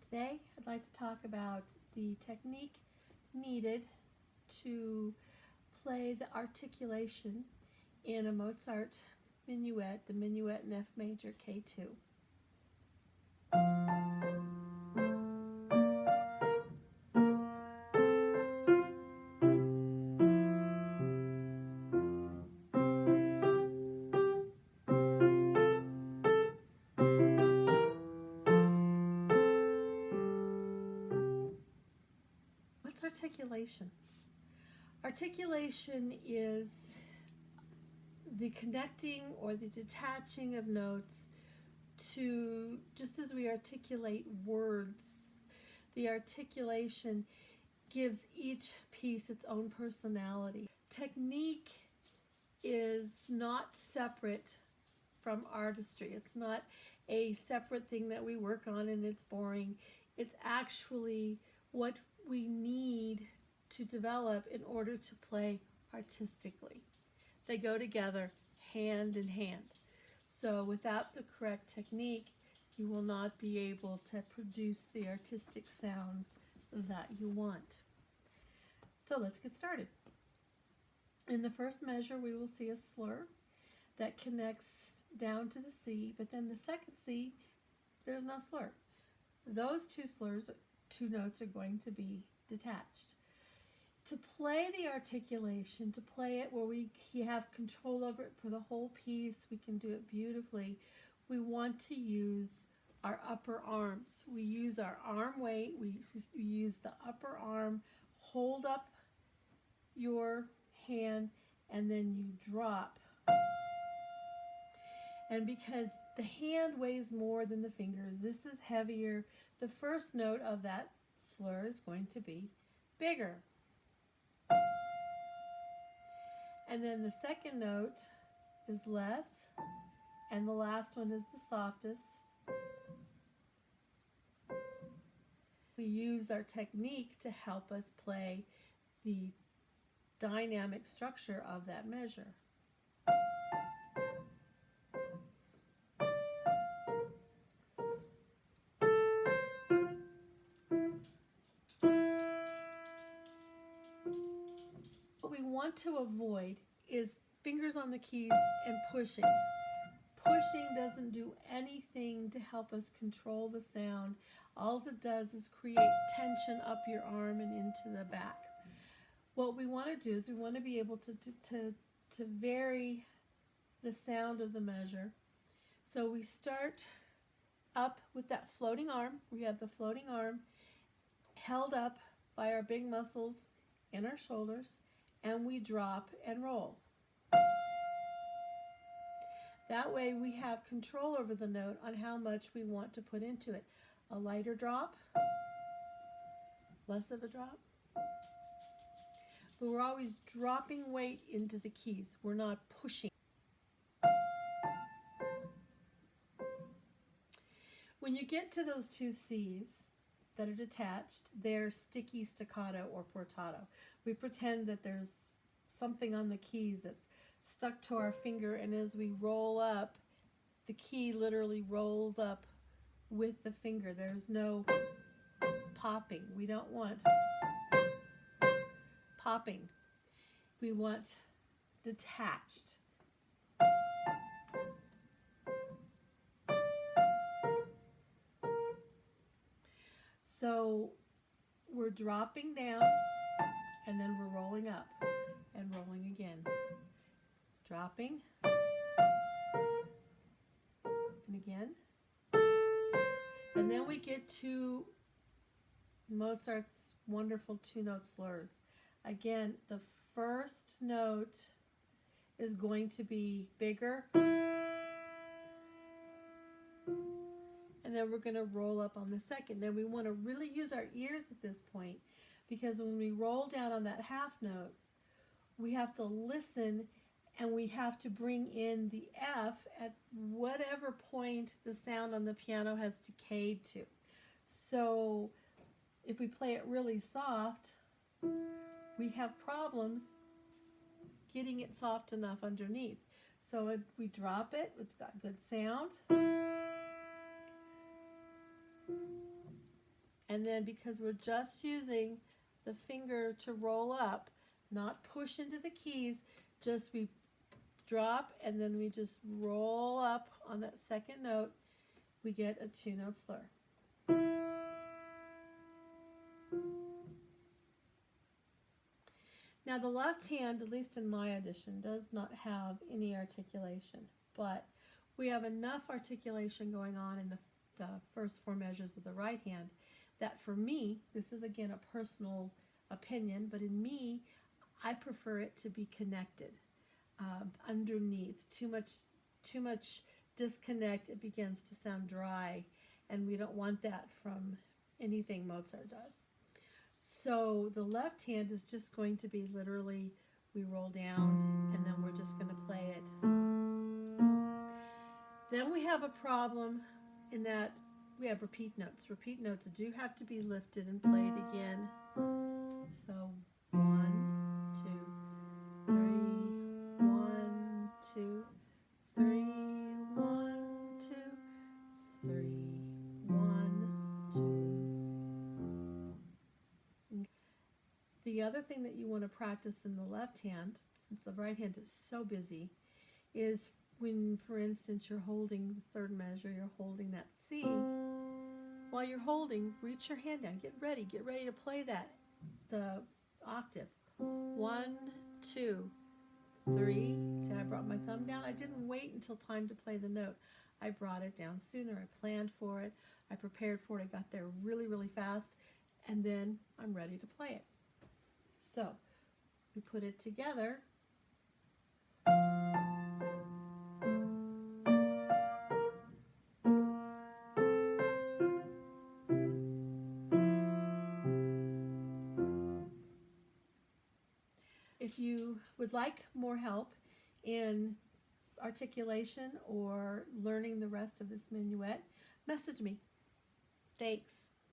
Today I'd like to talk about the technique needed to play the articulation in a Mozart minuet, the Minuet in F major K2. What's articulation? Articulation is the connecting or the detaching of notes to, just as we articulate words, the articulation gives each piece its own personality. Technique is not separate from artistry. It's not a separate thing that we work on and it's boring. It's actually what we need to develop in order to play artistically. They go together hand in hand. So without the correct technique, you will not be able to produce the artistic sounds that you want. So let's get started. In the first measure, we will see a slur that connects down to the C, but then the second C, there's no slur. Those two notes are going to be detached. To play the articulation, to play it where we have control over it for the whole piece, we can do it beautifully. We want to use our upper arms. We use our arm weight, we use the upper arm, hold up your hand, and then you drop. And because the hand weighs more than the fingers, this is heavier, the first note of that slur is going to be bigger. And then the second note is less, and the last one is the softest. We use our technique to help us play the dynamic structure of that measure. What we want to avoid is fingers on the keys and pushing. Pushing doesn't do anything to help us control the sound. All it does is create tension up your arm and into the back. What we want to do is we want to be able to vary the sound of the measure. So we start up with that floating arm. We have the floating arm held up by our big muscles in our shoulders, and we drop and roll. That way we have control over the note on how much we want to put into it. A lighter drop, less of a drop. But we're always dropping weight into the keys. We're not pushing. When you get to those two C's that are detached, they're sticky, staccato, or portato. We pretend that there's something on the keys that's stuck to our finger, and as we roll up, the key literally rolls up with the finger. There's no popping. We don't want popping. We want detached. So we're dropping down, and then we're rolling up and rolling again. Dropping, and again. And then we get to Mozart's wonderful two-note slurs. Again, the first note is going to be bigger, and then we're going to roll up on the second. Then we want to really use our ears at this point, because when we roll down on that half note, we have to listen, and we have to bring in the F at whatever point the sound on the piano has decayed to. So if we play it really soft, we have problems getting it soft enough underneath. So we drop it, it's got good sound. And then because we're just using the finger to roll up, not push into the keys, just we drop and then we just roll up on that second note, we get a two-note slur. Now the left hand, at least in my edition, does not have any articulation, but we have enough articulation going on in the first four measures of the right hand that for me, this is again a personal opinion, but in me, I prefer it to be connected underneath. Too much disconnect, it begins to sound dry, and we don't want that from anything Mozart does. So the left hand is just going to be literally, we roll down and then we're just going to play it. Then we have a problem in that we have repeat notes. Repeat notes do have to be lifted and played again. So 1, 2, 3, 1, 2, 3, 1, 2, 3, 1, 2. The other thing that you want to practice in the left hand, since the right hand is so busy, is when, for instance, you're holding the third measure, you're holding that C. While you're holding, reach your hand down. Get ready to play that, the octave. 1, 2, 3. See, I brought my thumb down. I didn't wait until time to play the note. I brought it down sooner. I planned for it. I prepared for it. I got there really, really fast. And then I'm ready to play it. So we put it together. If you would like more help in articulation or learning the rest of this minuet, message me. Thanks.